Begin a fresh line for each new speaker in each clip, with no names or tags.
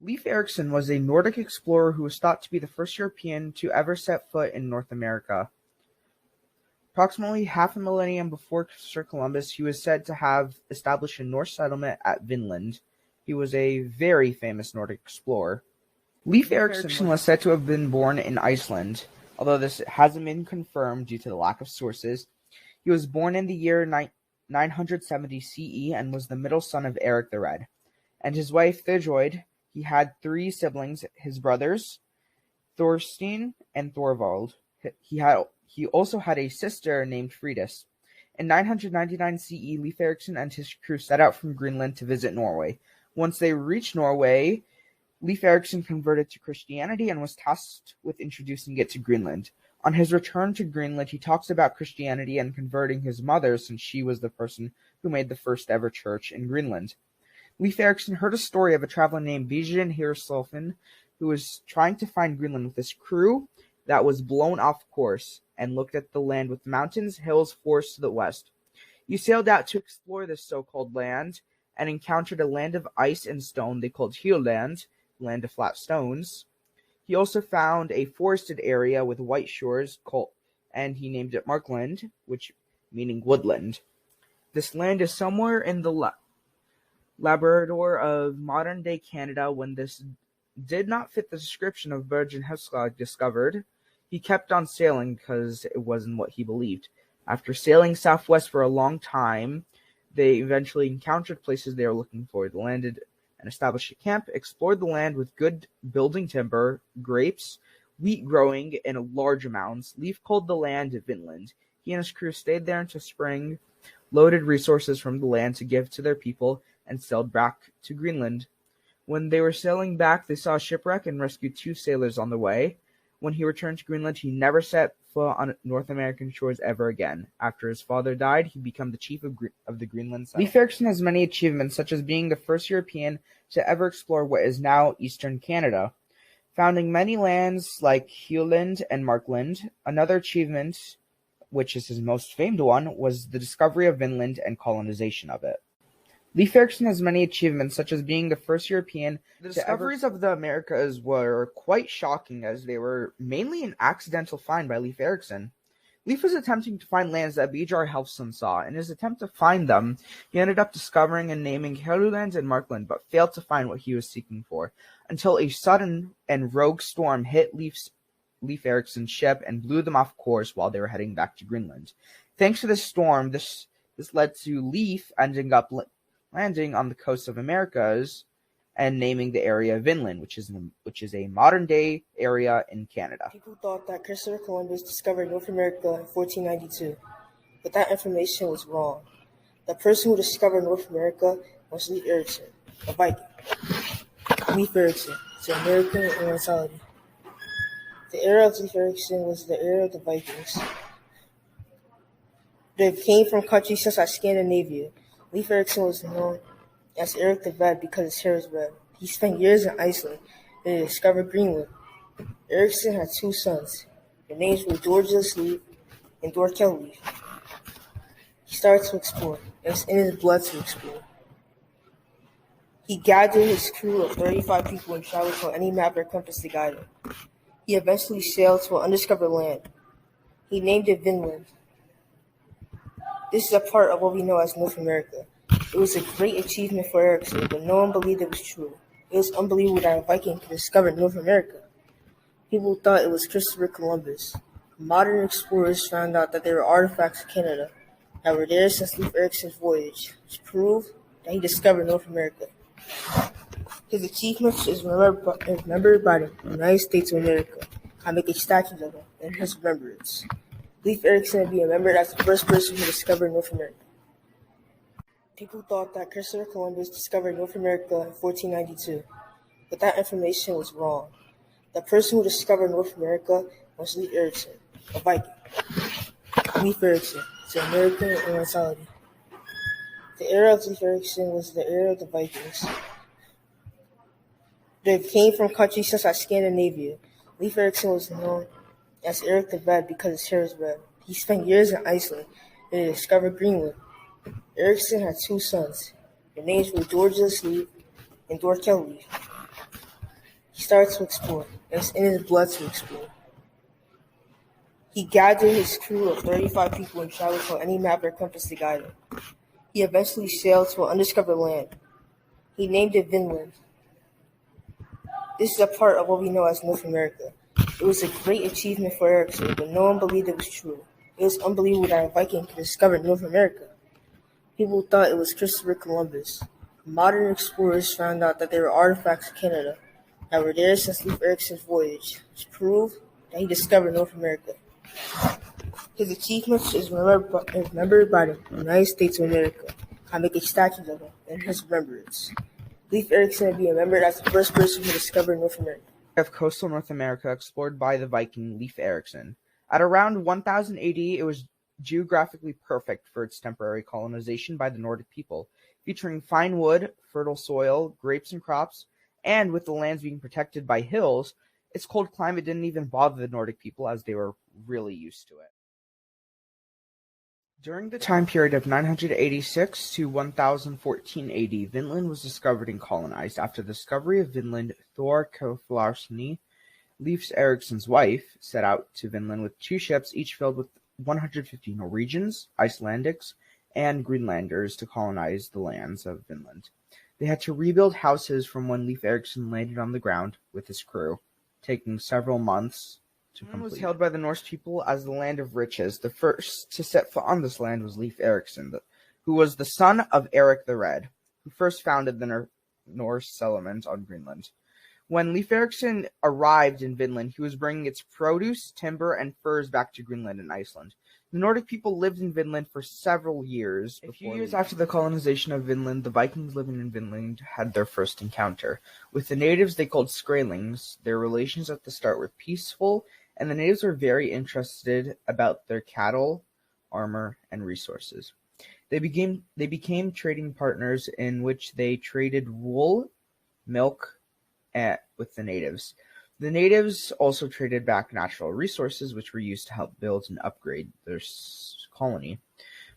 Leif Erikson was a Nordic explorer who was thought to be the first European to ever set foot in North America. Approximately half a millennium before Christopher Columbus, he was said to have established a Norse settlement at Vinland. He was a very famous Nordic explorer. Leif Erikson was said to have been born in Iceland, although this hasn't been confirmed due to the lack of sources. He was born in the year 970 CE and was the middle son of Eric the Red, and his wife Thujod. He had three siblings, his brothers, Thorstein and Thorvald. He also had a sister named Fridis. In 999 CE, Leif Erikson and his crew set out from Greenland to visit Norway. Once they reached Norway, Leif Erikson converted to Christianity and was tasked with introducing it to Greenland. On his return to Greenland, he talks about Christianity and converting his mother, since she was the person who made the first ever church in Greenland. Leif Erikson heard a story of a traveler named Vigen Hirslöfen who was trying to find Greenland with his crew that was blown off course and looked at the land with mountains, hills, forests to the west. He sailed out to explore this so-called land and encountered a land of ice and stone they called Hylland, land of flat stones. He also found a forested area with white shores and he named it Markland, which meaning woodland. This land is somewhere in the Labrador of modern-day Canada. When this did not fit the description of Virgin Huscog discovered, he kept on sailing because it wasn't what he believed. After sailing southwest for a long time, they eventually encountered places they were looking for. They landed and established a camp, explored the land with good building timber, grapes, wheat growing in large amounts. Leif called the land Vinland. He and his crew stayed there until spring, loaded resources from the land to give to their people, and sailed back to Greenland. When they were sailing back, they saw a shipwreck and rescued 2 sailors on the way. When he returned to Greenland, he never set foot on North American shores ever again. After his father died, he became the chief of the Greenland settlement. Leif Erikson has many achievements, such as being the first European to ever explore what is now eastern Canada, founding many lands like Hylland and Markland. Another achievement, which is his most famed one, was the discovery of Vinland and colonization of it. Leif Erikson has many achievements, such as being the first European. The discoveries of the Americas were quite shocking, as they were mainly an accidental find by Leif Erikson. Leif was attempting to find lands that Bjarne Helfson saw. In his attempt to find them, he ended up discovering and naming Hylland and Markland, but failed to find what he was seeking for, until a sudden and rogue storm hit Leif Erikson's ship and blew them off course while they were heading back to Greenland. Thanks to this storm, this led to Leif ending up landing on the coast of Americas and naming the area Vinland, which is a modern-day area in Canada.
People thought that Christopher Columbus discovered North America in 1492, but that information was wrong. The person who discovered North America was Leif Erikson, a Viking. Leif Erikson is an American immortality. The era of Leif Erikson was the era of the Vikings. They came from countries such as Scandinavia. Leif Erikson was known as Eric the Red because his hair was red. He spent years in Iceland and he discovered Greenland. Erikson had 2 sons. Their names were Georgius Leif and Dorkel Leif. He started to explore. It was in his blood to explore. He gathered his crew of 35 people and traveled on any map or compass to guide him. He eventually sailed to an undiscovered land. He named it Vinland. This is a part of what we know as North America. It was a great achievement for Erikson, but no one believed it was true. It was unbelievable that a Viking could discover North America. People thought it was Christopher Columbus. Modern explorers found out that there were artifacts in Canada that were there since Leif Erikson's voyage, which proved that he discovered North America. His achievements is remembered by the United States of America. I make a statue of him in his remembrance. Leif Erikson will be remembered as the first person who discovered North America. People thought that Christopher Columbus discovered North America in 1492, but that information was wrong. The person who discovered North America was Leif Erikson, a Viking. Leif Erikson is an American immortality. The era of Leif Erikson was the era of the Vikings. They came from countries such as Scandinavia. Leif Erikson was known as Eric the Red because his hair was red. He spent years in Iceland and he discovered Greenland. Erikson had 2 sons. Their names were Georgius Leif and Dorkel Leif. He started to explore, and it's in his blood to explore. He gathered his crew of 35 people and traveled to any map or compass to guide him. He eventually sailed to an undiscovered land. He named it Vinland. This is a part of what we know as North America. It was a great achievement for Ericsson, but no one believed it was true. It was unbelievable that a Viking could discover North America. People thought it was Christopher Columbus. Modern explorers found out that there were artifacts in Canada that were there since Leif Erikson's voyage, which proved that he discovered North America. His achievements is remembered by the United States of America. I make a statue of him in his remembrance. Leif Erikson will be remembered as the first person who discovered North America.
Of coastal North America explored by the Viking Leif Erikson. At around 1000 AD, it was geographically perfect for its temporary colonization by the Nordic people, featuring fine wood, fertile soil, grapes and crops, and with the lands being protected by hills, its cold climate didn't even bother the Nordic people as they were really used to it. During the time period of 986 to 1014 AD, Vinland was discovered and colonized. After the discovery of Vinland, Thor Keflarsni, Leif Eriksson's wife, set out to Vinland with 2 ships, each filled with 150 Norwegians, Icelandics, and Greenlanders to colonize the lands of Vinland. They had to rebuild houses from when Leif Erikson landed on the ground with his crew, taking several months to complete. Was hailed by the Norse people as the land of riches. The first to set foot on this land was Leif Erikson, who was the son of Eric the Red, who first founded the Norse settlement on Greenland. When Leif Erikson arrived in Vinland, he was bringing its produce, timber, and furs back to Greenland and Iceland. The Nordic people lived in Vinland for several years. A few years after the colonization of Vinland, the Vikings living in Vinland had their first encounter. With the natives they called Skrælings, their relations at the start were peaceful, and the natives were very interested about their cattle, armor, and resources. They became trading partners in which they traded wool, milk, with the natives. The natives also traded back natural resources which were used to help build and upgrade their colony.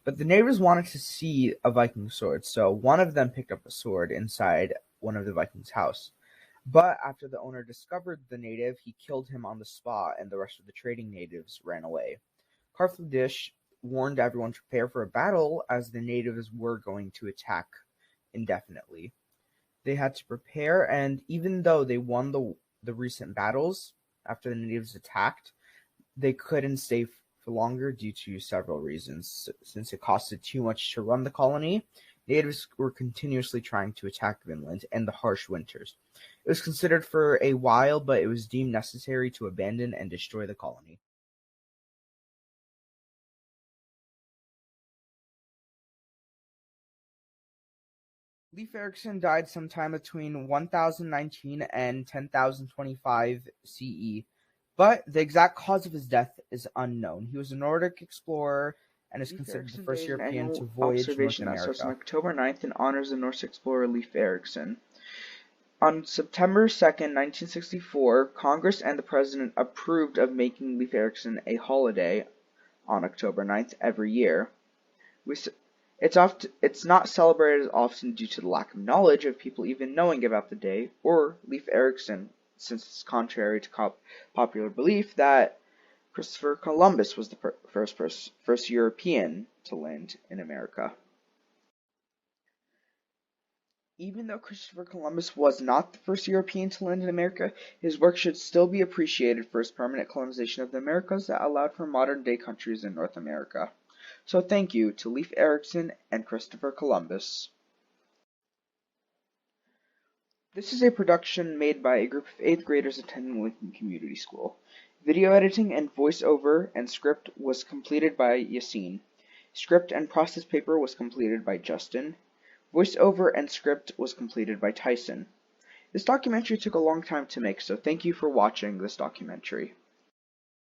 But the natives wanted to see a Viking sword, so one of them picked up a sword inside one of the Vikings' house. But after the owner discovered the native, he killed him on the spot, and the rest of the trading natives ran away. Karthodish warned everyone to prepare for a battle, as the natives were going to attack indefinitely. They had to prepare, and even though they won the recent battles after the natives attacked, they couldn't stay for longer due to several reasons. Since it costed too much to run the colony, natives were continuously trying to attack Vinland and the harsh winters. It was considered for a while, but it was deemed necessary to abandon and destroy the colony. Leif Erikson died sometime between 1019 and 10,025 CE, but the exact cause of his death is unknown. He was a Nordic explorer and is considered the first European to voyage to North America. Starts on October 9th and honors the Norse explorer Leif Erikson. On September 2nd, 1964, Congress and the President approved of making Leif Erikson a holiday on October 9th every year. It's not celebrated as often due to the lack of knowledge of people even knowing about the day or Leif Erikson, since it's contrary to popular belief that Christopher Columbus was the first European to land in America. Even though Christopher Columbus was not the first European to land in America, his work should still be appreciated for his permanent colonization of the Americas that allowed for modern-day countries in North America. So thank you to Leif Erikson and Christopher Columbus. This is a production made by a group of 8th graders attending Lincoln Community School. Video editing and voiceover and script was completed by Yassine. Script and process paper was completed by Justin. Voiceover and script was completed by Tyson. This documentary took a long time to make, so thank you for watching this documentary.